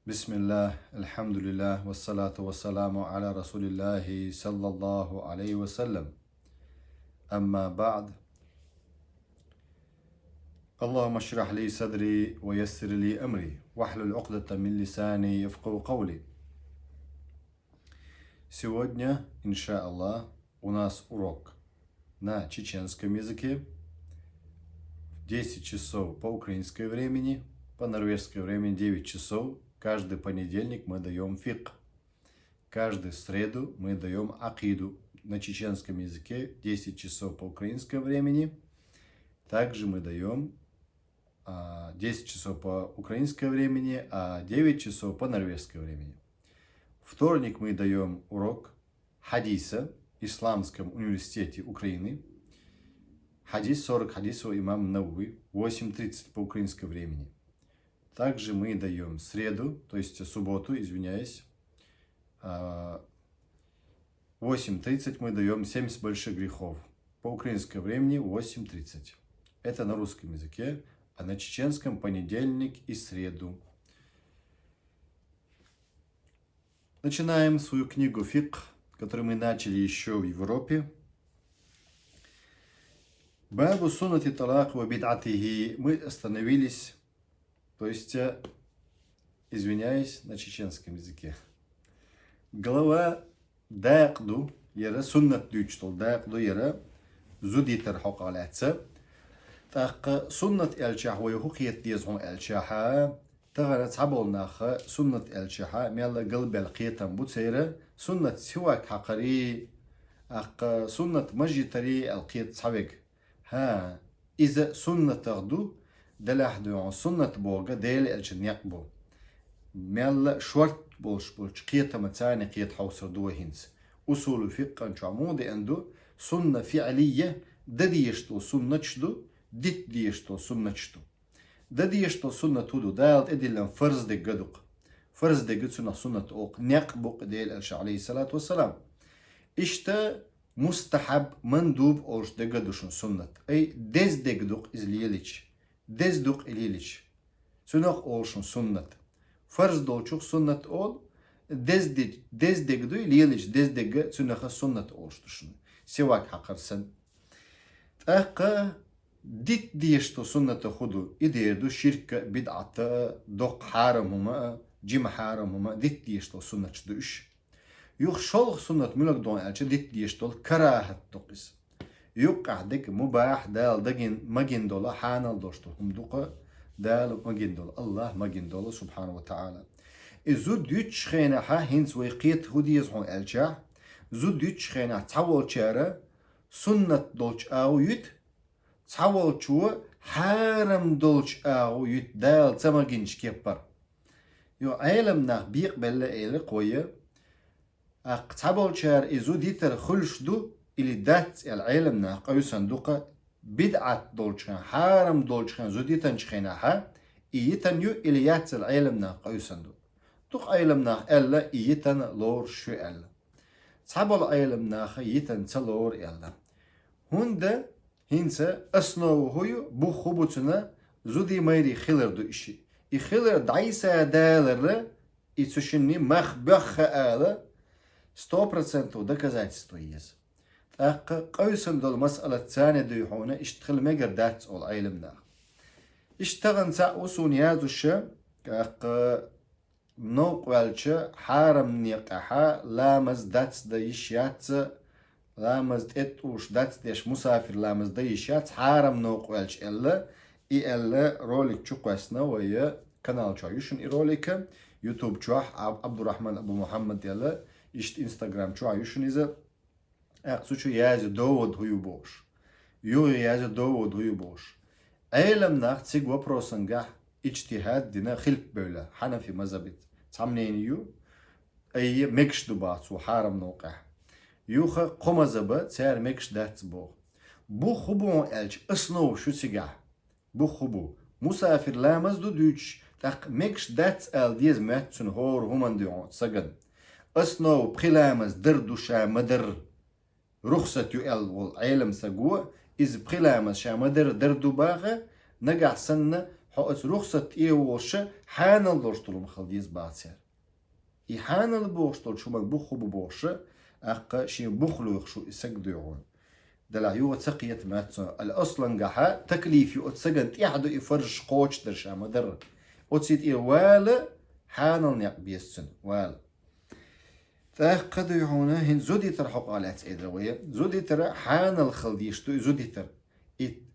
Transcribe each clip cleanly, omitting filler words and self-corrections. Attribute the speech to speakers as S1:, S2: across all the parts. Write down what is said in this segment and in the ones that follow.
S1: بسم الله الحمد لله والصلاة والسلام على رسول الله صلى الله عليه وسلم. أما بعد، اللهم اشرح لي صدري ويسر لي أمري واحلل عقدة من لساني يفقهوا قولي. Сегодня, иншаллах, у нас урок на чеченском языке в 10 часов по украинскому времени, по норвежскому времени 9 часов. Каждый понедельник мы даем фикх. Каждую среду мы даем акиду на чеченском языке 10 часов по украинскому времени. Также мы даем 10 часов по украинскому времени, а 9 часов по норвежскому времени. Вторник мы даем урок хадиса в Исламском университете Украины. Хадис 40 хадисов имам Навуи, 8:30 по украинскому времени. Также мы даем среду, то есть субботу, извиняюсь, 8:30 мы даем 70 больших грехов. По украинскому времени 8:30. Это на русском языке, а на чеченском понедельник и среду. Начинаем свою книгу фикх, которую мы начали еще в Европе. Бабу суннати талак ва бид'атихи. Мы остановились, то есть, извиняюсь, на чеченском языке. Глава дaqdu yere sünnet düçtol. Daqdu yere zuditer haqalatsa. Taq sünnet elçah ve hukiyet diyezhon elçaha. Tağara tabolnaha sünnet elçaha. Mella qalbel qiyetan bu seyre. Sünnet sivak haqari. Aq sünnet majitari elqiyet savik. Ha. İze sünnet tağdu. Delahdu sünnet boga değil elçin yakbu. Mella şort bolş قيتها متاني قيت حوصر دو هنس أصول فقه عمودي عنده سنة فعلية دديشتو سنة شدو ديت ديشتو سنة شدو دديشتو سنة تودو دالت إدلن فرز دي قدق فرز دي قد سنة أوق نقبق ديل ألش عليه الصلاة والسلام إشتا مستحب مندوب أوش دي قدوشن سنة أي دز دي قدق إزليليش دز دوق إليليش سنة أوشن سنة فرض dolçuk sünnet ol, dezdegdu liyeliş dezdege sünneha sünnet oluştursun. Sevak hakarsın. Aqqa dit diyişto sünnete hudu ideydu şirk bid'ata dok haramuma cim haramuma dit diyişto sünnet düş. Yok şol sünnet mülak don elçe dit diyişto karahat dokis. Yok ahdik mubah dal dagin magin dola hanal doşto humduqa دال مجندول الله مجندول سبحانه وتعالى. زود ديتش خينا ها هنس ويقيت هوديز هون الجاه زود ديتش خينا تعول شارع سنة دولش أو يد تعول شو حرم دولش أو يد دال تمجنش كبر. يو عالم نه بيق بلا إله قوية. تعول شارع زود يتر خلش دو اللي دات العالم نه قوي صندوقه بدعة دولشان حرم دولشان زوديتن شخيناها إيتن يو إليات العالمنا قيسندو توق عالمنا ألا إيتن لور شو ألا صحاب العالمنا إيتن تلور ألا هندا هنسا أسنو هيو بو خبوتنا زودي ميري خيلر دو إشي إخيلر دايسا دالر إتسوشني مخبخ ألا 100% доказательство есть. أق قيسن دول مسألة ثانية دي هنا اشتغل مجر دات أول علمنا اشتغل سأوسون يازوشة أق نوق والشة حارم نيقها لامز دات دايشيات لامز اتوش دات ديش مسافر لامز دايشيات حارم نوق والش إلا إلا رولك شقوسنا ويا kanal çayuşun irolika YouTube çuah عبد الرحمن أبو محمد يلا اشت Instagram çayuşun ize أقصد يازو داود هيو بوش يو يازو داود هيو بوش علم ناخت سيج وبروسنجح اجتهاد دينا خلق بولا حنفي مذهبت تعملين يو أي مكش دبات وحارم نوقع يوخا قمزبا تسار مكش دات بو خبو ألج أصنو شو سيجح بو خبو مسافر لامز دو دوش تق مكش دات أل ديز ماتسون هور همان ديون سجن أصنو بخلامز دردوشا مدر رخصة يؤل والعالم سجوا إذ بخلامز شامدر دردو باغة نجح سنة حقت رخصة إيه وش حانل دوشتلو مخلديز باتسير إحانل بوشتل شو مكبوخو ببوش أقا شي بخلو يخشو إساق يعون دلع يو تسقيت ماتسو الأصلا قحا تكليف يو تسقنت إحدو إفرش قوش درشا مدر أتسيت إيه والا حانل نيق بيسن والا قد يعونا هن زودي تر حقالات إدروية زودي تر حانل خلديشتو زودي تر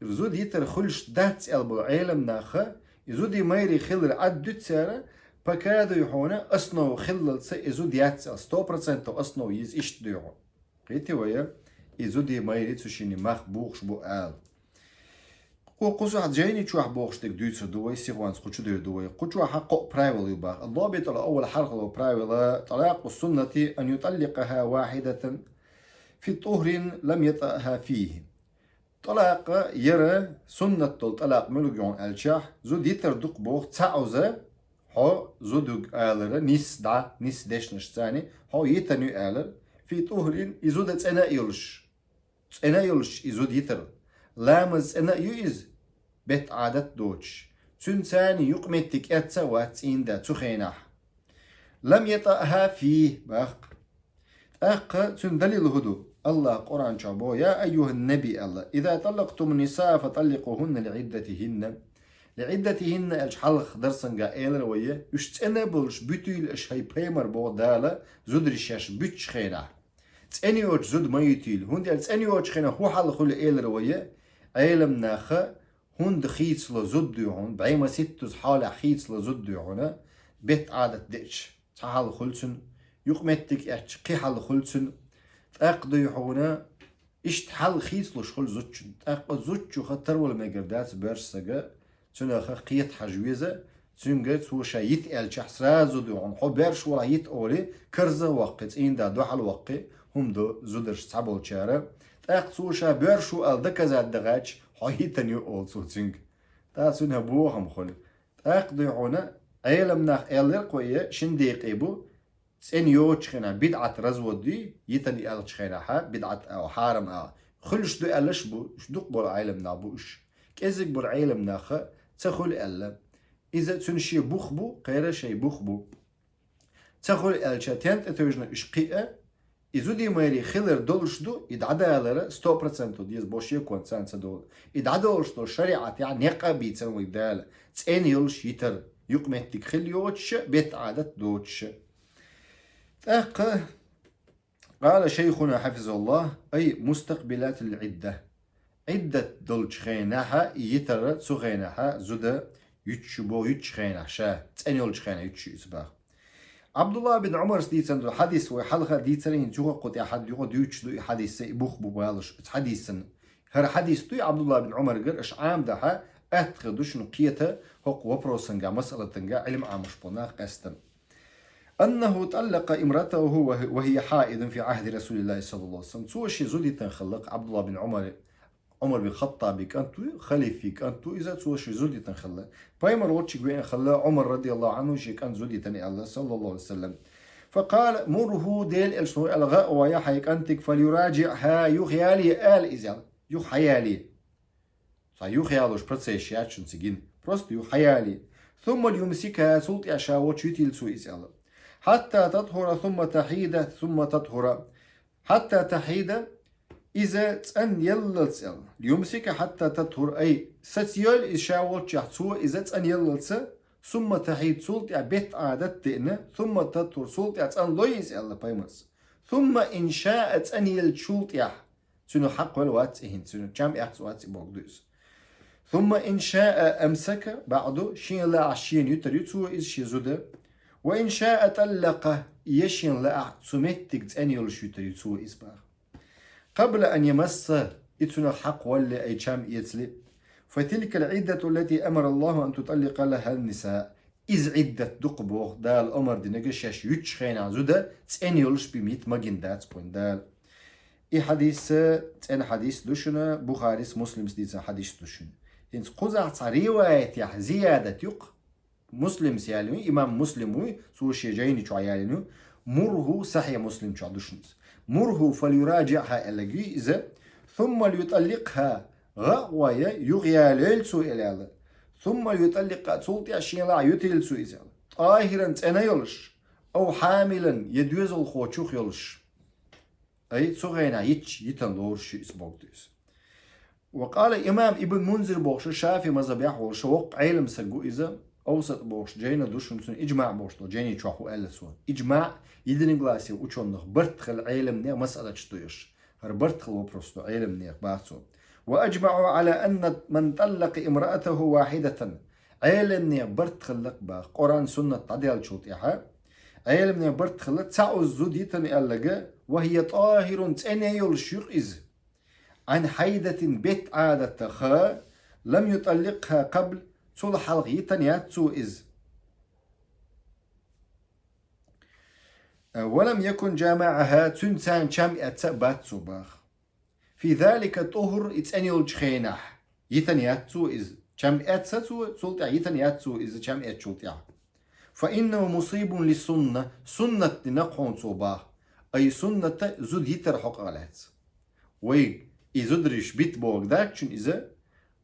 S1: زودي تر خلش دات ألبو عالم ناخا زودي مايري خلر عدد سارة فكادو يحونا أصنو خلل سي زودي ياتسال 100% أصنو يز إشت ديعون قيتي ويا زودي مايري تسوشيني ماخ بوخش بو آل قوسو حد جايني تشوح بوخش تك دويتسو دوي سيغوانس قوشو دير دوي قوشو حقو برايول يباغ الضابط أول حلقة لو برايول طلاق السنة أن يطلقها واحدة في طهر لم يطأها فيه طلاق يرى سنة طلاق ملوجون الشاح زود يتر دق بوخ تعوزة هو زودوج آلر نيس داش نشتاني هو يتنو آلر في طهر يزود أنا يلش يزود يتر لامز أنا يؤز بيت عادت دوتش تنساني يقمتك أتسا واتسين دا تخيناح لم يطأها فيه باق تندلل هدو الله قرآن شابو يا أيها النبي الله إذا طلقتم النساء فطلقوهن لعدتهن الحلق درسن قائل ويا يشتأنا بولش بيتويل اش هاي بيمر بودالا زودري شاش بيتش خينا تأني وش زود ما يتيل هندي تأني وش خينا هو حلق خل إيل ويا عالم ناخا هند خيتس لزود ديعون بعيما ستوز حالة خيتس لزود ديعونا بيت عادة ديش تحال خلسن يقمتك اتش قيحال خلسن تأقضي يحونا إشت حل خيس لو شغل زوتشن تأقض زوتشو خطر ولا مقردات برسجا تنا قيت حجويزة تنجا توشا يتقل شحسرازو دون حو برش ولا يتقولي كرزة وقت إن دا دوحل وقت هم دو زودرش تعبول شارع تأقض توشا برشو أل دكزات دغاج حو يتنيو أول سوتنج تا تنها بوهم خل تأقضي يحونا عيلم ناخ إلر قوية شنديق إبو سن يوتش خنا بدعة رزود دي يتني ألش خنا ها بدعة أو حارم أو خلش دو ألش بو شدوق بول عالم نابوش كذب بول عالم ناخا تخل ألا إذا تنشي بوخ بو غير شيء بوخ بو تخل ألشاتين تتوجنا إشقية إذا دي ماري خلر دولش دو يدعدا ألرا 100% ديز بوشي كون سانسا دول يدعدا دولش دو شريعة يعني نقابي تسوي دال تسين يلش يتر يقمتك خل يوتش بيت عادت دوتش قال شيخنا حفظه الله أي مستقبلات العدة عدة دولش خيناها يتر سخيناها زودا يتشبو يتشخينها شا تانيولش خينا يتشو إسباغ عبد الله بن عمر سديتسن دو حديث وحلقة ديتسن جوه قط أحد يقعد يتشدو حديث بوخ ببالش حديثا هر حديث دو عبد الله بن عمر قر إش عام دها أتخدوش نقيته هق وبروسنجا مسألة تنجا علم عامش بناق قستن أنه طلق امرأته وهي حائض في عهد رسول الله صلى الله عليه وسلم توشي زودي تنخلق عبد الله بن عمر بن الخطاب كانتو خليفي كانتو إذا توشي زودي تنخلق بايمر واتشي بين خلا عمر رضي الله عنه شي كان زودي تني الله صلى الله عليه وسلم فقال مره ديل السو الغاء ويا حيك أنتك فليراجعها يخيالي آل إزال يخيالي يخيالوش برتسيش ياتشن سجين بروست يخيالي ثم ليمسكها سلطي أشاوت يتيل سو إزال حتى تطهر ثم تحيد ثم تطهر حتى تحيد إذا تأن يللس ليمسك حتى تطهر أي ستيول إشاوت شحتو إذا تأن يللس ثم تحيد سلطي بيت عادت تئنا ثم تطهر سلطي تأن لويس الله بايمس ثم إن شاء تأن يلشلط يح سنو حق والوات إهن سنو جام إحس وات بوغدوس ثم إن شاء أمسك بعده شين لا عشين يتريتو إذ شي زوده وإن شاء طلق يشين لا سمتك تأنيول شوتري تسو إسباغ قبل أن يمس إتنا الحق ولا أي شام يتلي فتلك العدة التي أمر الله أن تطلق لها النساء إذ عدة دقبوغ دال أمر دينجشاش يتشخين عزودة تأنيولش بميت مجندات بوين دال إي حديث تأن حديث دوشنا بخاريس مسلم سديس حديث دوشنا إنس قزع رواية يح زيادة يق مسلم سيالني إمام مسلم سوشي جايني شو عيالني مره صحيح مسلم شو عدوشنس مره فليراجعها إلى ثم ليطلقها غواية يغياليل سو إلى ثم يطلق سلطة شين لا يتل سو إذا طاهرا أنا يلش أو حاملا يدوز الخوشوخ يلش أي صغينا يتن لورش إسبوكتيس. وقال إمام ابن منذر بوش شافي مذهب يحول شوق علم سجو إذا أوسط بوش جينا دوشن سن إجماع بوش لو جيني تشوحو ألسوا إجماع يدين غلاسي وشونخ برتخل علم نيا مسألة تشتويش هر برتخل وبرستو علم نيا باسو. وأجمعوا على أن من طلق امرأته واحدة علم نيا برتخل لك باخ قرآن سنة تعديل شوطيها علم نيا برتخل تسعو الزوديتن ألقى وهي طاهر تأني الشيخ إذ عن حيدة بيت عادة خا لم يطلقها قبل صلح الغيتن ياتسو إذ ولم يكن جامعها تنسان شام أتسباتسو باخ في ذلك طهر إتسانيول جخينح يتن ياتسو إذ شام أتسو سلطع يتن ياتسو إذ شام أتشلطع فإنه مصيب للسنة سنة نقون صباح أي سنة زود يتر حق غلات وي إزدرش بيت بوغ داكشن إذا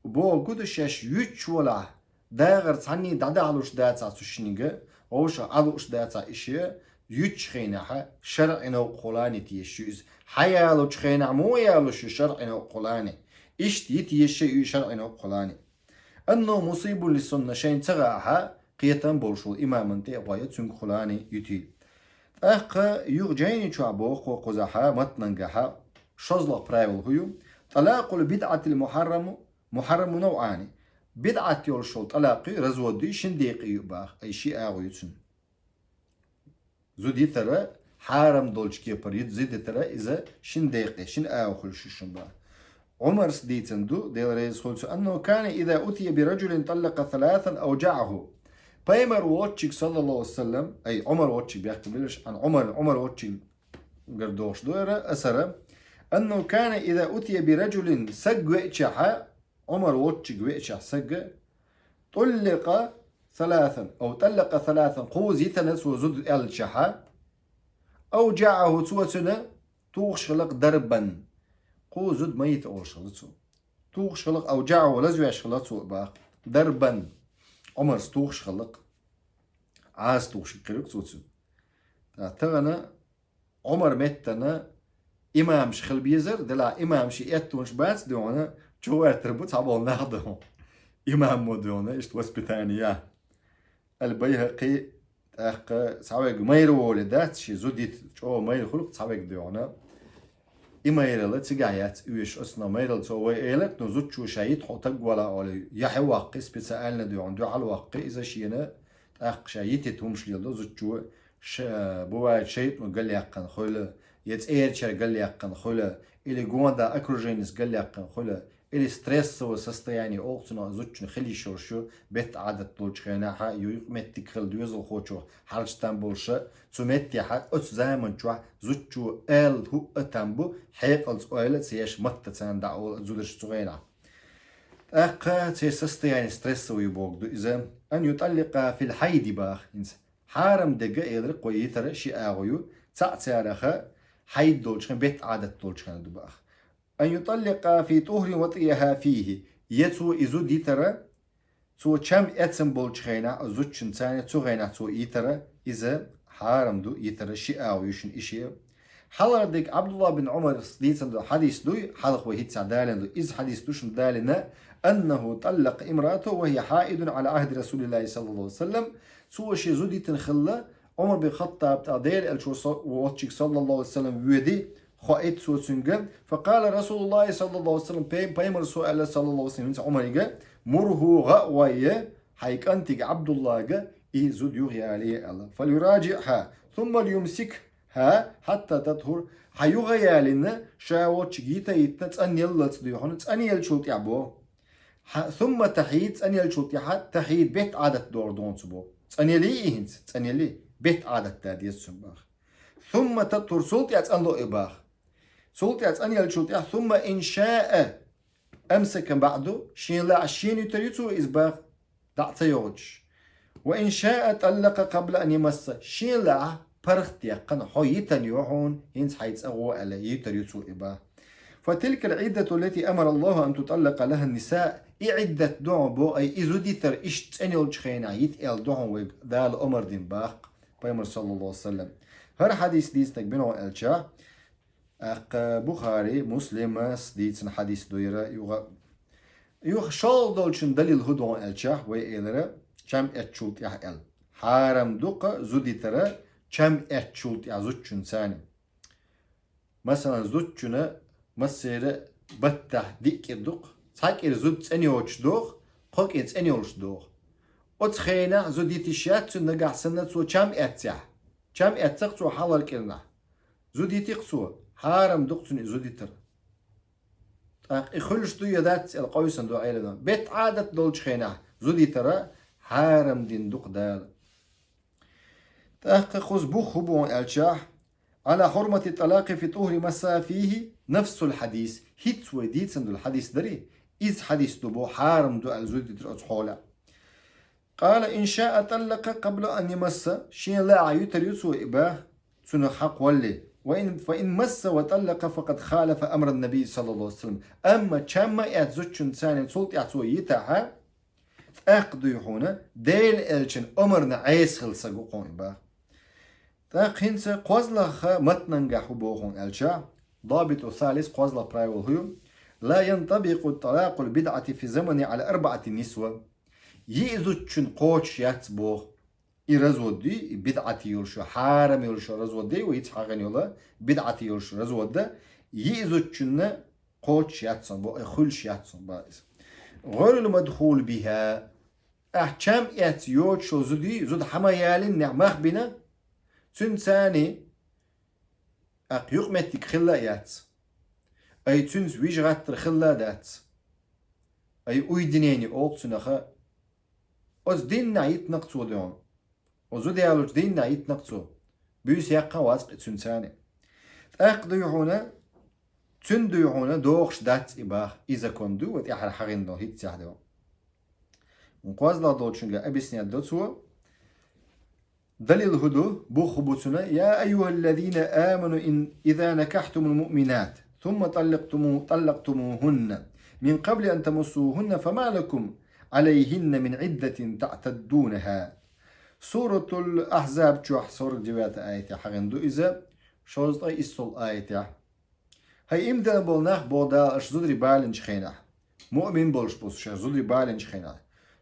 S1: بوغ قدشاش يوش ولا داغر تعني دادا علوش داتا تشنيغا ووش علوش داتا إشي يوش خيناها شرعنا وقلاني تيشيز حيالو خينا مو يالوش شرعنا وقلاني إشت يتيشي شرعنا وقلاني أنه مصيب للسنة شين تغاها قيتن بولشو إماما تيغوايا تنقلاني يتيل أخا يغجيني شعبوخ وقزاها متننقها شزلق برايول هيو طلاق البدعة المحرم محرم نوعاني بدعة يولشو طلاقي رزودي شنديقي يباخ أي شيء آغويتن زودي ترى حارم دولش كيبر يتزيد ترى إذا شنديقي شن آغوخل ششن باخ. عمر سديتندو ديل ريز خلصو أنه كان إذا أتي برجل طلق ثلاثا أوجعه بايمر واتشيك صلى الله عليه وسلم أي عمر واتشيك بيحكي بلش عن عمر واتشيك قردوش دويرة أسرة أنه كان إذا أتي برجل سج وإتشح عمر واتشيك وإتشح سج طلق ثلاثا أو طلق ثلاثا قوز يتنس وزد الشحا أوجعه توسنة توخشلق دربا قوزد ميت أول شغلتو توخشلق أوجعه ولزوع شغلتو باخ دربا عمر توخشلق عاز توخشلق توتو تغنى عمر متنا إمام شخل بيزر دلا إمام شي إتونش بات دونا جوار تربط عبال نهضهم إمام مودونا إشت وسبتانيا البيهقي أخ سعوك مير ولدات شي زوديت جو مير خلق سعوك دونا إميرلا تجايات ويش أصلا ميرل سوى إيلك نزود شو شيء تحطك ولا على يحيى واقع سبتسألنا دو على الواقع إذا شينا أخ شيء تتهمش ليلو زود شو بوا شيء قال لي أقن خلا يتأير شر قال لي أقن خلا اللي جواندا أكروجينس قال لي أقن خلا اللي ستريس وسست يعني أوقتنا زود شو خلي شو بيت عادة طولش خينا ها يقمت تكل دوزل خوشو حرج تنبولش تمت يحق أتزامن شو زود شو هو أتنبو حيق الأولى سياش مت تندعو زودش صغيرة أقا تيسست يعني ستريس ويبوغ إذا أن يطلق في الحيد باخ حارم دقة يدرق ويتر شي آغيو تأتيارخا حيد دولشخن بيت عادة دولشخن دباخ أن يطلق في طهر وطئها فيه يتو إزو ديتر تو چم اتسم بولشخينا أزوج شنسانة تو غينا تو إيتر إذا حارم دو إيتر شي آغيوشن إشي حلردك عبد الله بن عمر صديقا حديث دوي حلق وهيت سعدالن دو إذ حديث دوشن دالنا أنه طلق امرأته وهي حائد على عهد رسول الله صلى الله عليه وسلم سوى شي زودي تنخلة عمر بن الخطاب تعديل الشو واتشيك صلى الله عليه وسلم ويدي خائد سوى سنجم فقال رسول الله صلى الله عليه وسلم بيمر سؤال صلى الله عليه وسلم عمر يقى مره غأوية حيك أنتك عبد الله جا زود يغي عليه الله فليراجعها ثم ليمسكها حتى تطهر حيغيا لنا شاوتش جيتا يتنس يلا تصديحون تسأني الشوط يعبو ثم تحيد تسأني الشوط يحد تحيد بيت عادة دور دون سبو تسأني لي إهنت تسأني لي بيت عادة تادية سنباخ ثم تطهر سلطي أتسأن له إباخ سلطي أتسأني الشوط يحد ثم إن شاء أمسك بعده شين لا عشين يتريتو إزباخ دعت يوجش وإن شاء طلق قبل أن يمس شين لا برخت يقن حيتن يوحون هنس حيث أغوى على يتريتو إباخ فتلك العدة التي أمر الله أن تطلق لها النساء عدة دعو بو أي إزوديتر إشت أنيول شخينا يتقل دعو ذال أمر دين باق بيمر صلى الله عليه وسلم. هر حديث ديستك بنو الجا بخاري مسلم ديتن حديث دويرة يوغ شال دولشن دليل هدو الجا ويألرا كم اتشولت يحقل حارم دوق زوديتر كم اتشولت يعزوتشن ثاني. مثلا زوتشنا مسيرة بتح ديك الدق ساكر زوت أنيوش دوغ قوك إنس أنيوش دوغ أتخينا زوديتي شات نجح سنة سو كم أتسع كم أتسع سو حلال كلنا زوديتي قصو حارم دقتني زوديتر إخلش دو يدات القوي صندو عيلنا بيت عادة دولش خينا زوديتر حارم دين دق دال تحقق خزبو خبو الشاح على حرمة الطلاق في طهر مسا فيه نفس الحديث هيت وديت سندو الحديث دري إذ حديث دبو حارم دو الزوديتر أتحولا. قال إن شاء طلق قبل أن يمس شين لا عيوتر يسو إباه سنو حق ولي فإن مس وطلق فقد خالف أمر النبي صلى الله عليه وسلم. أما كما يتزوجن ثاني سلط يعطو يتاها أقضي هنا ديل إلشن أمرنا عيس خلصة قوم إباه تاقينس قوزلها متننجح بوخون الشا. ضابط الثالث قوزلا برايول هو لا ينطبق الطلاق البدعة في زمن على 4 نسوة يئذوتشن قوش ياتبوخ إرزود دي بدعة يولشو حارم يولشو رزود دي ويتحاغن يولا بدعة يولشو رزود دي يئذوتشن قوش ياتسون بو خلش ياتسون بايز غير المدخول بها أحكام ياتيوت شو زودي زود حمايالين نعمخ بنا تنساني أقيق متك خلا يات أي تنس ويجغات خلا دات أي أويدنيني أوق سنخا أز دين نعيت نقصو ديون أزو ديالوش دين نعيت نقصو بيس يقا واسق تنساني أقضي هنا تندو هنا دوغش دات إباه إذا كندو وتيحر حغين دو هيت سيحدو ونقواز لا دوغشنغا أبسنيا دوتسو دليل هدو بوخبوتنا يا أيها الذين آمنوا إن إذا نكحتم المؤمنات ثم طلقتموهن من قبل أن تمسوهن فما لكم عليهن من عدة تعتدونها. سورة الأحزاب تشوح سورة جوات آية حغندو إذا شوزت أي إسول آية هاي إمدان بولناخ بودا أشزودري بالنش خينا مؤمن بولش بوس شزودري بالنش خينا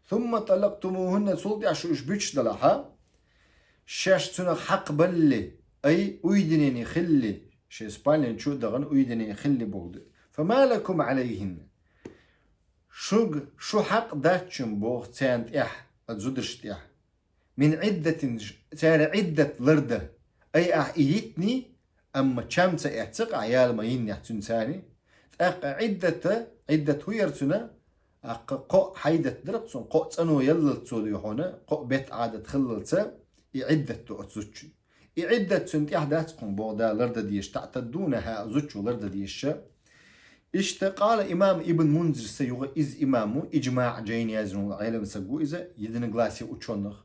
S1: ثم طلقتموهن سولتي عشوش بيتش دلها شاش تنا حق بلي أي ويدنيني خلي شي سبالين شو دغن ويدنيني خلي بود فما لكم عليهن شو حق داتشن بوغ تانت أتزودرش من عدة تار عدة لردة أي إيتني أما شامسة اعتق عيال ما ينحتن ثاني عدة ويرتنا قو حيدة درقصن قو تنو يلل هنا قو بيت عادة خللت عدة تؤتزوتشن عدة سنت أحداثكم بودا لردة ديش تعتدونها زوتشو لردة ديش قال إمام ابن منذر سيوغ إز إمامه إجماع جين يازنون العالم سقو إذا يدن غلاسي وچونخ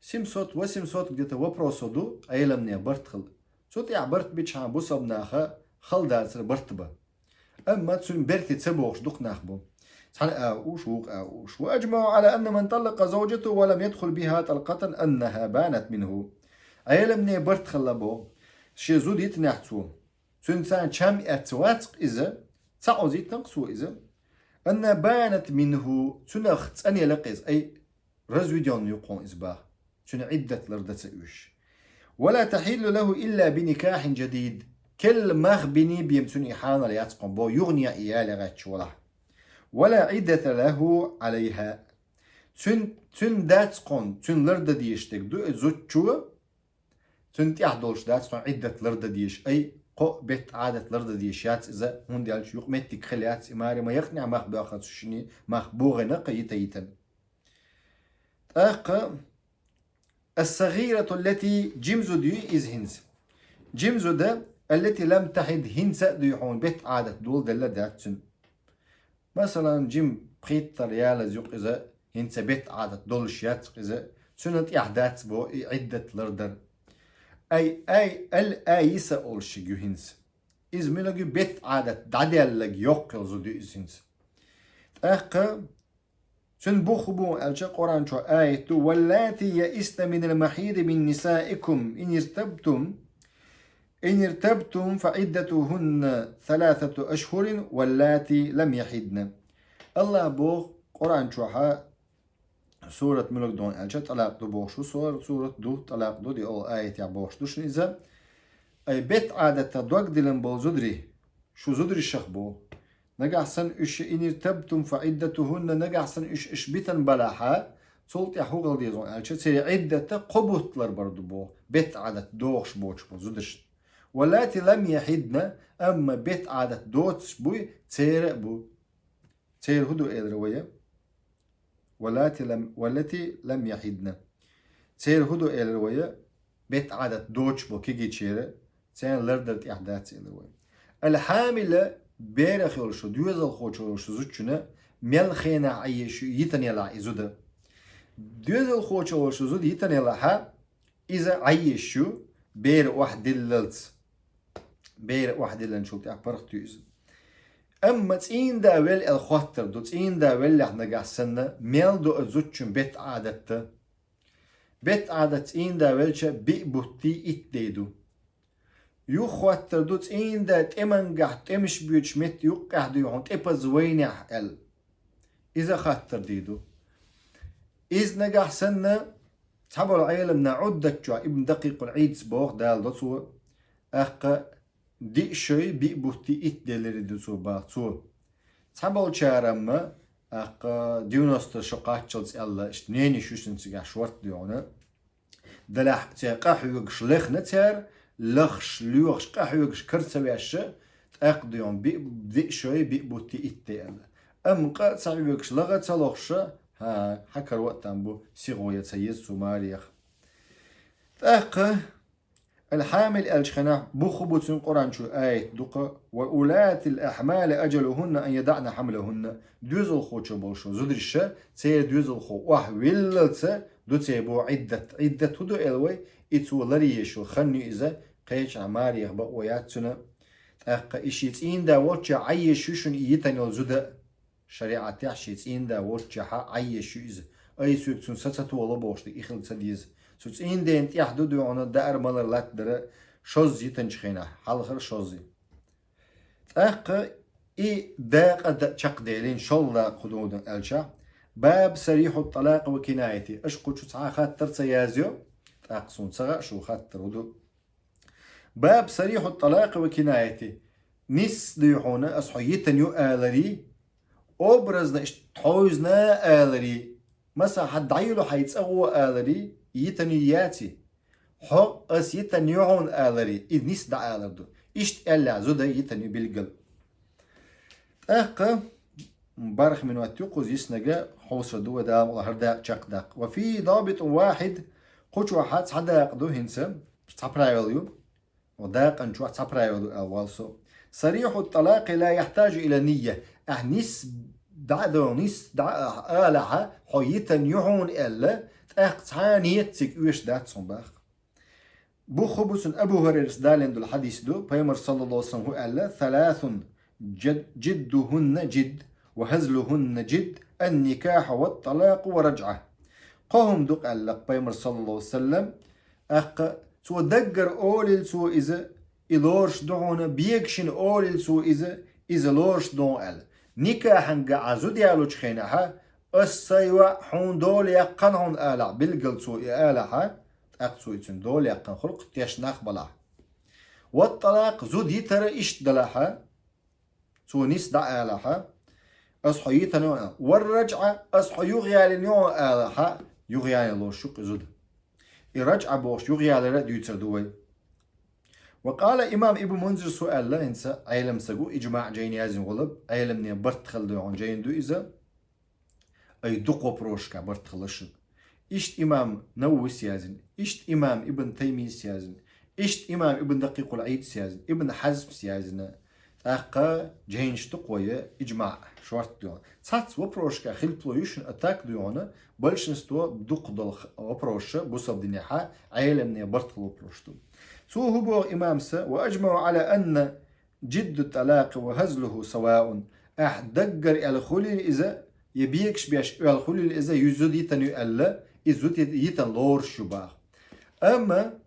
S1: سيمسوت وسيمسوت где-то вопросоду عالمنا برتخل صوت برت بيتشان بوصبناخا خلدات برتبا أما تسون برتي تسبوغش دوق ناخبو أوش وأجمعوا على أن من طلق زوجته ولم يدخل بها طلقة أنها بانت منه عالمنا برتخل بو شي زود يتنحتو سنسان كم أتواتق إذا تعوزي تنقصو إذا أن بانت منه تنخت أن يلقز أي رزويديون يقون إزباه تن عدة لردة إيش ولا تحل له إلا بنكاح جديد كل مخبني بيمتن إحانا ليتقن بو يغني إيالي غاتش ولا عدة له عليها تن داتقن تن لردة ديشتك دو زوجو تن تيحدولش داتقن عدة لردة ديش أي قو بيت عادة لردة ديشيات إذا هون ديالش يقمتك خليات إماري ما يقنع مخباخات شني مخبوغ نقيتيتا الصغيرة التي جمزو ديو إز هنس جمزو دا التي لم تحد هنس ديحون بيت عادة دول دل داتسن مثلا جيم بريت ريال زيوق إذا هنس بيت عادة دول شيات إذا سنة إحداث بو عدة لردر أي الآيسة أول شيء هنس İzmir'e bet adet dadelleg yok yazı diyorsunuz. Sen bu hubu elçe Kur'an ço ayetu vellati ya'isna minel mahid min nisaikum in irtabtum fa iddatuhunna 3 ashhurin vellati lem yahidna. Allah bu Kur'an ço ha suret Mülk don elçe talaq do boşu suret do talaq do di o ayet ya boş düşün ize ay bet adeta dog dilen bol zudri şu zudri şah bu نجحسن إيش إن ارتبتم فعدتهن نجحسن إيش بيتن بلاها صوت يا هوغل ديزون ألشة سري عدة قبوتلر برضو بو بيت عدد دوش بوش بو زودش ولاتي لم يحدن أما بيت عدد دوتش بوي تير بو تير هدو الرواية والتي لم يحدن تير هدو الرواية بيت عدد دوتش بو كيجي تير تير لردرت إحداث الرواية الحاملة بيرخ يولشو دوزل خوش يولشو زوجنا ملخينا عيشو يتنيلا إزودا دوزل خوش يولشو زود يتنيلا ها إذا عيشو بير واحد دلن شو تاع برخ توز أما تين دا ويل الخاطر دو تين دا ويل احنا قاسنا ميل دو زوجن بيت عادت تين دا ويلشا بي بوتي اتديدو يو خاطر دوت إن ده تمنجح تمش بيوتش مت يقع دو يهون تبى زوينح ال إذا خاطر ديدو إذا نجح سنة تحبوا العيلم نعدك جوا ابن دقيق العيد سبوخ دال دوتسو أخا دي شوي بيبوتي إت دلري دوتسو باغتسو تحبوا الشارم أخا ديونست شقات شلز الله اشتنيني شوشن سجع شورت ديونا دلح تيقاح يوغش لخ نتر لخش لوخش قحوكش كرتسويش تأقديون بدي شوي بيبوتي إتيال أم قا تسعيوكش لغة تلوخش ها حكر وقتان بو سيغوية سيد سوماريخ تأق الحامل الشخنا بو خبوتين قرآن شو آية دوقة وأولات الأحمال أجلهن أن يدعن حملهن دوزل خو تشبوشو زودرشة تسير دوزل خو وحويلتس دو تيبو عدة هدو إلوي إتو لريشو خنو إذا قيش عمار يخبأ وياتنا أقا إشيت إن دا وچا عيشوشن إيتانيو زودا شريعة تحشيت إن دا وچا عيشو إذا أي سوكتون ستاتو ولا بوشتك إخل تديز سوكت إن دا انت يحدو دونا دا أرمالر لات درا شوز يتنشخينا حالخر شوزي أقا إي داقا دا چاق ديلين شولا قدودن ألشا باب صريح الطلاق وكنايتي أشقو تسعى خاطر سيازيو تاقصون سغا شو خاطر ودو باب صريح الطلاق وكنايتي نس ديحونا أصحيتن يو آلري أبرزنا تحوزنا آلري مثلا حد عيلو حيتسغو آلري يتنياتي حق أس يتنيعون آلري إذ نس دا آلردو إشت ألا زودا يتنيو بالقلب أقا مبارخ من واتيوقوز يسنجا حوصر دو دام وهرداق شاقداق وفي ضابط واحد قوش واحد صداق دو هنسا تابرايوليو وداق انشو تابرايوليو أولسو صريح الطلاق لا يحتاج إلى نية أهنس دعدو نس آلها حيتا يعون إلا تأقتانية تسيك دات صنباخ بو خبس أبو هريرس دالين دو الحديث دو بيمر صلى الله عليه وسلم هو ألا 3 جدهن جد وهزلهن جد النكاح والطلاق ورجعه قهم دق ألق بيمر صلى الله عليه وسلم أق سو دقر أولي سو إذا إلورش دعونا بيكشن أولي سو إذا لورش دون أل نكاحن قعزو ديالو تخينها السيوة حون دول يقن هون آلع بالقل سو آلعها أق سو إتن دول يقن خلق تيشناخ بلا والطلاق زود يتر إش دلها سو نس دع آلعها أصحى يتنوع والرجعة أصحى يغيال نوع آلها يغيال لو شق زود الرجعة بوش يغيال رد يتردوي وقال إمام ابن منذر سؤال لا إنسى علم سجو إجماع جين يازن غلب علم نيا برت خلدو عن جين دو إذا أي دقو بروشكا برت خلشن إشت إمام نووي سيازن إشت إمام ابن تيمي سيازن إشت إمام ابن دقيق العيد سيازن ابن حزم سيازن أقا جينش تقوية إجماع شوارت ديون تاتس وبروشكا خيل بلويشن أتاك ديونا بلشنستو دقدل وبروشة بوصب دنيحا عيلم نيا برتخل وبروشتو سو هو إمام سا وأجمعوا على أن جد الطلاق وهزله سواء دقر الخلي إذا يبيكش بيش الخلي إذا يزود يتن يألا يزود يتن لور شباه أما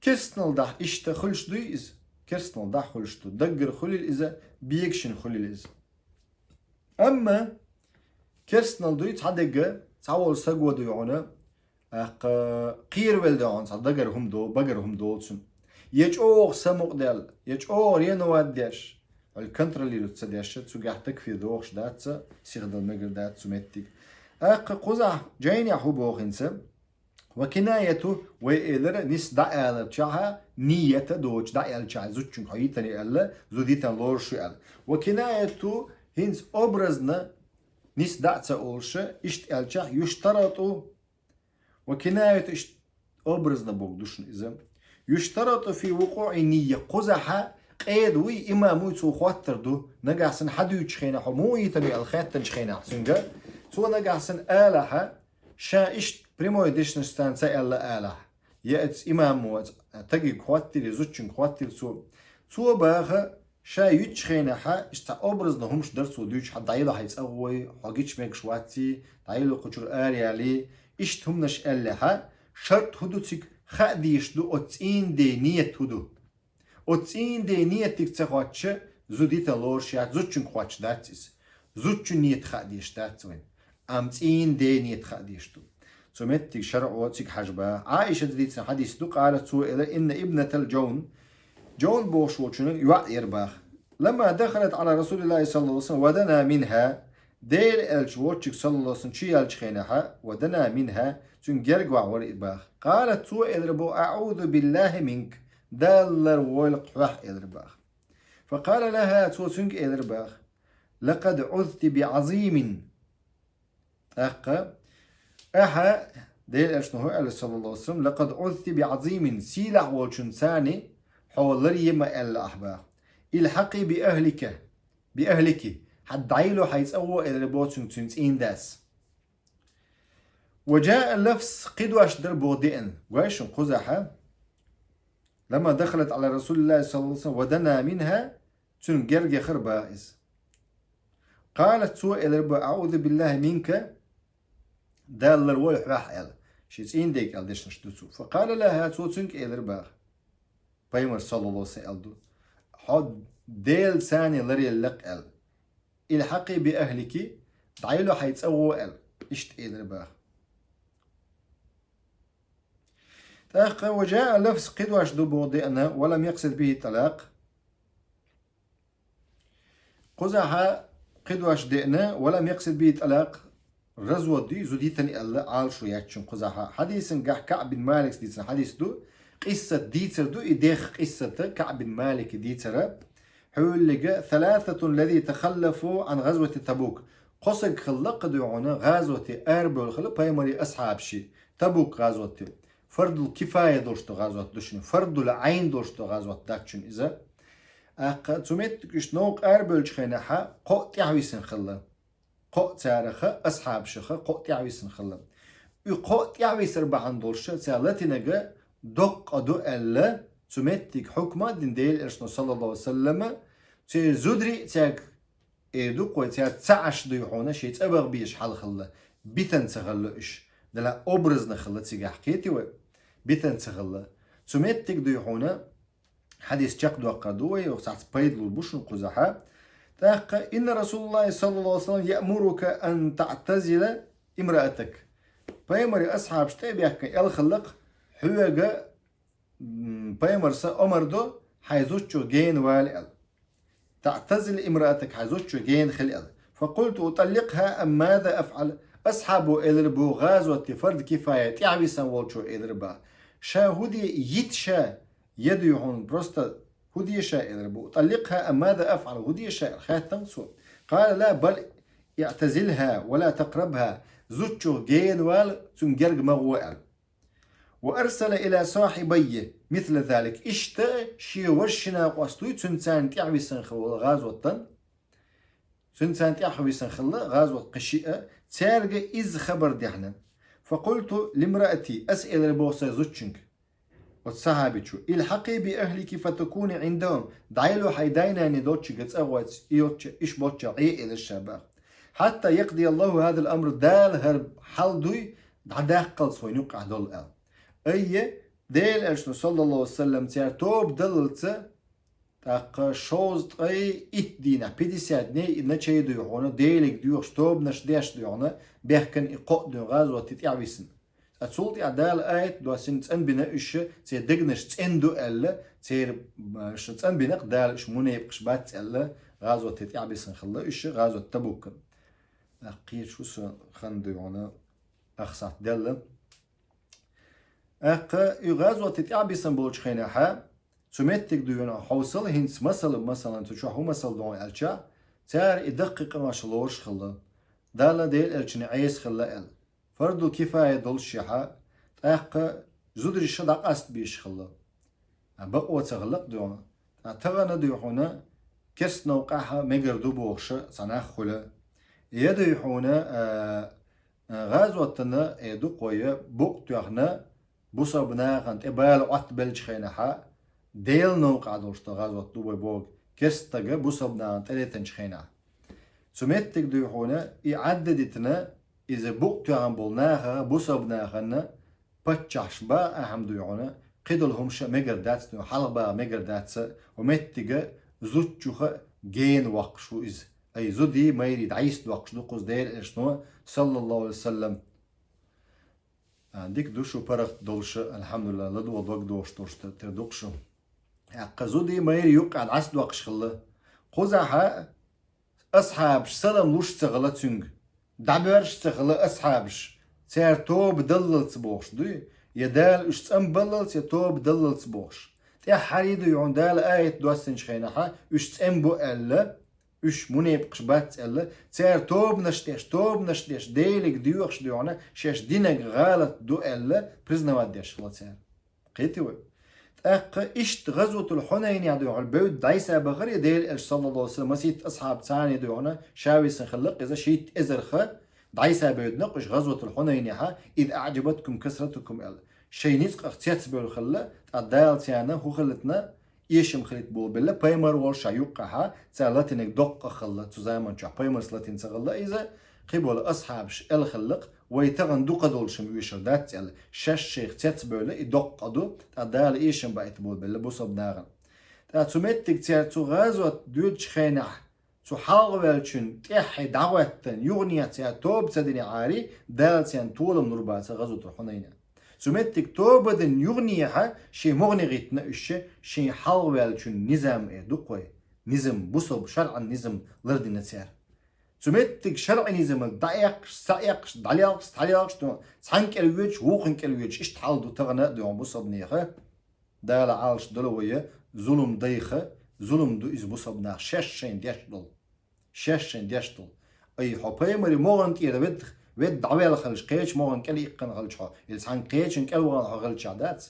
S1: كرسنال دح إشتا خلش دو إز كرسنال دح خلش دو دقر خلي إذا بيكشن خلي إذا أما كرسنال دو يتحدق تعول سقوة دو يعونا قير ولدان دقر هم دو بقر هم دولسن يجوغ سمق دل يجوغ رينوات ديش الكنترولي تصديش تسوقح تكفي دوغش داتسا سيغد المقر دات سمتك قزح جاين يحو بوغنسا وكنايته وإلر نس دعيال بشاها نية دوش دعيال بشاها زوجن حييتني ألا زوديتن لورشو ألا وكنايته هنس أبرزنا نس دعتسا أولشا إشت ألشاه يشترطوا وكنايته إشت أبرزنا بوغدوشن إذا يشترط في وقوع نية قزحة قيدوي إما موتو خواتر دو نقعسن حدو يتشخينا حمو يتني الخاتن تشخينا حسنجا تو نقعسن آلها شا إشت بريمو يديشن ستانسا ألا آلها يأتس إمام موت تقي خواتر يزوجن خواتر تو باغا شا يتشخينا حا إشتا أبرزنا همش درسو دوش حد دايلو حيث أغوي حاقيتش ميك شواتي دايلو قجر آريالي إشت همنش ألها شرط هدوتك خاديش دو أتين دي نية هدو أتين دي نية تكتخواتش زوديتا لورشيات زوجن خواتش داتيس زوجن نية خاديش داتوين أمتين دي نية خاديش دو سمتك شرع واتك حجبا عائشة ديتنا حديث دو قالت سوئلة إن ابنة الجون جون بوش وچنن يعير باخ لما دخلت على رسول الله صلى الله عليه وسلم ودنا منها دير الجوتشك صلى الله عليه وسلم شي الجخينها ودنا منها تنجرقوا ورئباخ قالت سوء إذربو أعوذ بالله منك دالر ويلق وح إذرباخ فقال لها توسنك إذرباخ لقد عذت بعظيم أحا دير أشنه قال صلى الله عليه وسلم لقد عذت بعظيم سيلع والشن ثاني حول يما ألا أحباخ الحقي بأهلك حد عيلو حيث أول إذربو تنسين داس وجاء اللفظ قدوش دربو دئن ويش قزحة لما دخلت على رسول الله صلى الله عليه وسلم ودنا منها تنجرج خربائز قالت سوء الربا أعوذ بالله منك دال الروح راح إل شيء ديك ألدش نشتوسو فقال لها توتنك الربا بيمر صلى الله عليه وسلم حد ديل ثاني لري اللق إل الحقي بأهلك دعيلو حيتسووا إل إشت الربا وجاء لفظ قدوش دبو دئنا ولم يقصد به الطلاق قزحة قدوش دئنا ولم يقصد به الطلاق رزوة دي زوديتني ألا عال شوياتشن قزحة حديث قح كعب بن مالك ديتنا حديث دو قصة ديتر دو إديخ قصة كعب بن مالك ديتر حول لقى ثلاثة الذي تخلفوا عن غزوة تبوك قصق خلق دعونا غزوة أربع الخلق بيمري أصحاب شي تبوك غزوة فرض الكفاية دوشتو غازوات دوشن فرض العين دوشتو غازوات داكشن إذا تمت كشنوق أربل شخينها قوت يعويسن خلا قوت تارخة أصحاب شخة قوت يعويسن خلا قوت يعويس ربعان دولشة سالتنا دق أدو ألا تمتك حكمة دين ديل إرشنا صلى الله عليه وسلم تزودري تاك إيدو قوي تاعش ديحونا شي تأبغ بيش حال خلا بيتن تغلو إش دلا أبرزنا خلا تيجا حكيتي و بيتن تغلى سميت ديحونا حديث جاق دو قدوي وساعت بيدلو البشن قزحة تاقى إن رسول الله صلى الله عليه وسلم يأمرك أن تعتزل امرأتك بيمر أصحاب شتابيك الخلق حوغا بيمر أمر دو حيزوشو جين والئل تعتزل امرأتك حيزوشو جين خلئل فقلت أطلقها أم ماذا أفعل أصحابو إلربو غازوة فرد كفاية تعوي سنوالشو إلربا شا هدي يتشا يديهون بروستا هدي شا إلربو طلقها أم ماذا أفعل هدي شا الخاتم سوء قال لا بل اعتزلها ولا تقربها زوجو جين وال تنجرق مغوال وأرسل إلى صاحبي مثل ذلك اشتا شي ورشنا قوستوي تنسان تعوي سنخوال غازوة تنسان تعوي سنخوال غازوة قشيئة تارجع إز خبر دحنا فقلت لامرأتي أسأل البوسة زوجك وتسحبتشو الحقي بأهلك فتكوني عندهم دايلو حيداينا ندوتش قد أغوات إيوتش إيش بوتش عيه إلى الشباب حتى يقضي الله هذا الأمر دال هرب حال دوي داقل صوينوك عدول أل أي ديل أرشنو صلى الله عليه وسلم تيار توب دللت تاق شوز أي إت دينا 50 ني نتشي ديوحونا ديلك ديوخ توب نش ديش ديوحونا بيحكن إقاء ديو غازو تتعبسن أتصولت عدال آيت دو سن تسن بنا إش تير دقنش تسن دو ألا تير تسن بنا قدال إش مونا يبقش بات ألا غازو تتعبسن خلا إش غازو تبوكن أقير شو خندو يونا أخصات دل غازو تتعبسن بولش خيناها سمتك ديونا حوصل هنس مثلا تشوحو مثل دون ألشا تار يدقق ما شلورش خلا دالا ديل ألشن عيس خلا أل فرضو كفاية دول الشيحة زودر الشدق أست بيش خلا بقوة تغلق دون تغنى ديوحونا كس نوقعها مقردو بوغش صناخ خلا يديحونا غازوتنا يدو قوية بوق تيغنا بوصبنا غانت إبال عط بلج خينها ديل نوقع دولشتا غازوت دوبي بوغ كستغا بوصبنا غانت إليتن شخينها سميتك ديحونا إعددتنا إذا بوق تيغن بولناها بوصبنا غانا باتشاش با أهم ديحونا قيدلهم شا مقردات حلبا مقردات ومتك زوتشوخا جين وقشو إذ أي زودي ما يريد عيس دوقش دوقز دير إشنو صلى الله عليه وسلم عندك دوشو برق دولش الحمد لله لدو دوق دوش تردوقشو زودي ما يريد يوقع العس دوقش خلا قوزاها أصحابش سلام لوش تغلا تنج دعبرش تغلا أصحابش تير توب دلل تبوش دوي يدال إش تنبلل توب دلل تبوش تيا حريدو يعون دال آية دوستنش خيناها إش تنبو ألا إش منيب قشبات ألا تير توب نشتيش ديلك ديوخش ديونا شاش دينك غالط دو ألا برزنا وديش خلا تير قيتي إشت غزوة الحنين يعدو البيوت دايسا بغير ديل إش صلى الله عليه وسلم مسيت أصحاب تاني ديونا شاوي سنخلق إذا شيت إزرخ دايسا بيوت نقش غزوة الحنين يها إذ أعجبتكم كسرتكم ألا شي نسق اختيات بيو خلا الدال تيانا هو خلتنا يشم خليت بول بلا بايمر والشا يوقعها تالاتينك دق خلا تزامن شا بايمر سلاتين تغلا إذا قبل أصحابش الخلق ويتغن دوق دولشم ويشر دات تال شاش شيخ تتبولا يدق قدو الدال يشم بايت بول بلا بوصب ناغن تاتومتك تيار تغازوت دوتش خينح تحاولشن تحي دعوتن يغنية تيار توب تدني عاري دال تيان طول نربات غزوة الحنين سمتك توبدن يغنيها شي مغنغيتنا شي حاولشن نظام دقوي نظام بوصب شرع النظام لردي نتيار سمتك شرع نظام دايقش داليقش تحنك الويج ووقنك الويج إش تحالدو تغنى ديون بوصب نيخة دالا عالش دلوية ظلم ديخة ظلم دو إز بوصب ناخ شاشين ديشتل أي حبايا مري مغنك إذا ود دعوال خلش قيش مغن كلي يقن خلشها يلسان قيش إن كلوان خلش عادات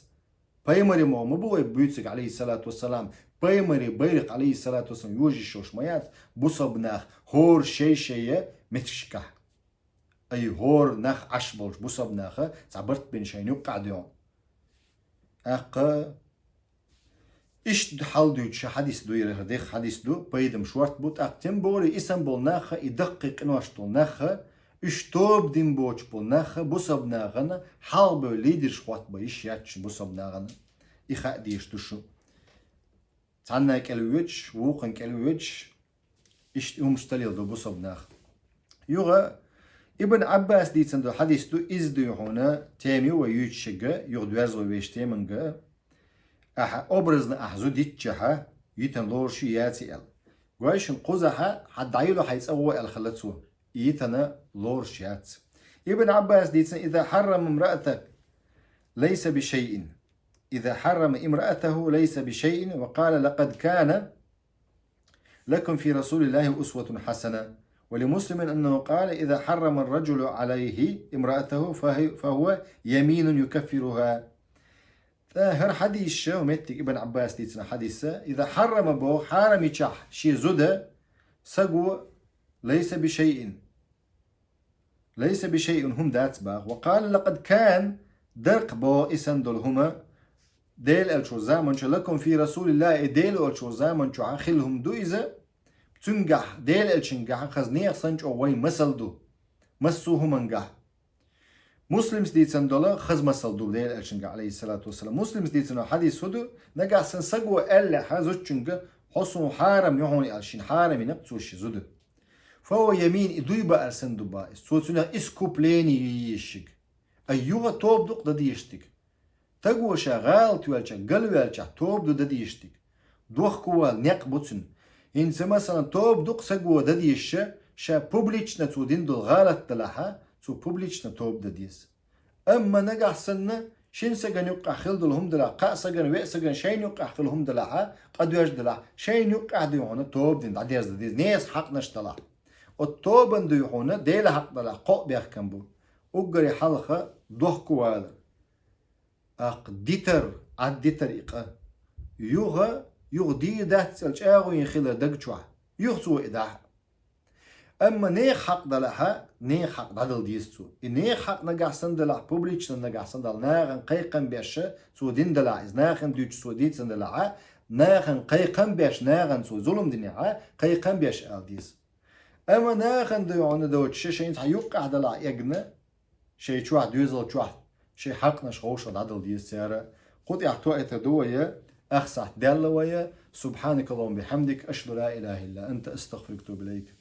S1: بايمري مو مبوي بيوتك عليه الصلاة والسلام بايمري بيرق عليه الصلاة والسلام يوجي شوش ميات بوصب ناخ هور شي متشكه أي هور ناخ عشبولش بوصب ناخ تعبرت بين شين يوقع ديون إيش حال دوتش حديث دو يرهديخ حديث دو بايدم شوارت بوت تنبوري اسم بول ناخ يدقق نواشتو ناخ إش توب دين بوش بول ناخ بوصب ناغنا حال بو ليدر شوات بايش ياتش بوصب ناغنا إخاء ديش دوشو تعنا كالويتش ووقن كالويتش إش مستليل دو بوصب ناخ يوغا ابن عباس دي تندو حديث دو إز دو هنا تيمي ويوتشيغا يغدوازو ويش تيمنغا أبرزنا أحزو ديتشها يتن لورشي ياتي ال قويشن قوزها حد عيلو حيثقوى الخلاتسو يتنا لورشيات ابن عباس ديتن إذا حرم امرأتك ليس بشيء إذا حرم امرأته ليس بشيء وقال لقد كان لكم في رسول الله أسوة حسنة ولمسلم أنه قال إذا حرم الرجل عليه امرأته فهو يمين يكفرها هر حديث ومتك ابن عباس ديتنا حديثة إذا حرم بو حرم يتشح شي زودة سقو ليس بشيء هم دات باغ وقال لقد كان درق بو إسندل هما ديل الشو زامن شو لكم في رسول الله ديل الشو زامن شو عخلهم دو إذا بتنجح ديل الشنجح خزنية صنج أو وين مسل دو مسوه منجح مسلم سديت سندولا خز مسل دو ديل الشنجح عليه الصلاة والسلام مسلم سديت سنو حديث هدو نجح سنسقوا ألا حازو شنجح حصو حارم يهوني الشين حارم ينقصوش زودو فهو يمين إدوي بقى سندو بقى سوتنا إسكو بليني يشيك أيوه توب دوق ددي يشتك تقوى شغال توالشا قلوالشا توب دو ددي يشتك دوخ كوال نيق بوتسن إنسا مثلا توب دوق سقوى ددي يشا شا بوبليتشنا تو دين دو غالت دلحا تو بوبليتشنا توب دديس أما نقع سنة شين سجن يقع خلد لهم دلع قا سجن ويق سجن شين يقع خلهم دلع قد يج دلع شين يقع ديونا توب دين عديز دديس نيس حق نشتلع التوبن ديونا ديل حق دلع قا بيحكم بو أجري حلقة دوخ كوال ديتر عد ديتر إقا يوغ دي ده تسألش آغو ينخيل دقشوع يوغ سوء إداح أما نيخ حق دلها نيخ حق دل ديستو نيخ حق نجح سندلع بوبليتش نجح سندل ناغن قيقن بيش سو دين دلع إز ناغن دوش سو ديت سندلع ناغن قيقن بيش ناغن سو ظلم دنيا قيقن بيش آل ديس أما ناغن ديوان دوتش شين حيوقع دلع يجنة شيء شو واحد يزل شو واحد شيء حقنا شغوش العدل دي السيارة قد يحتوى تدوية أخسح دلوية سبحانك اللهم بحمدك أشهد لا إله إلا أنت أستغفرك وأتوب إليك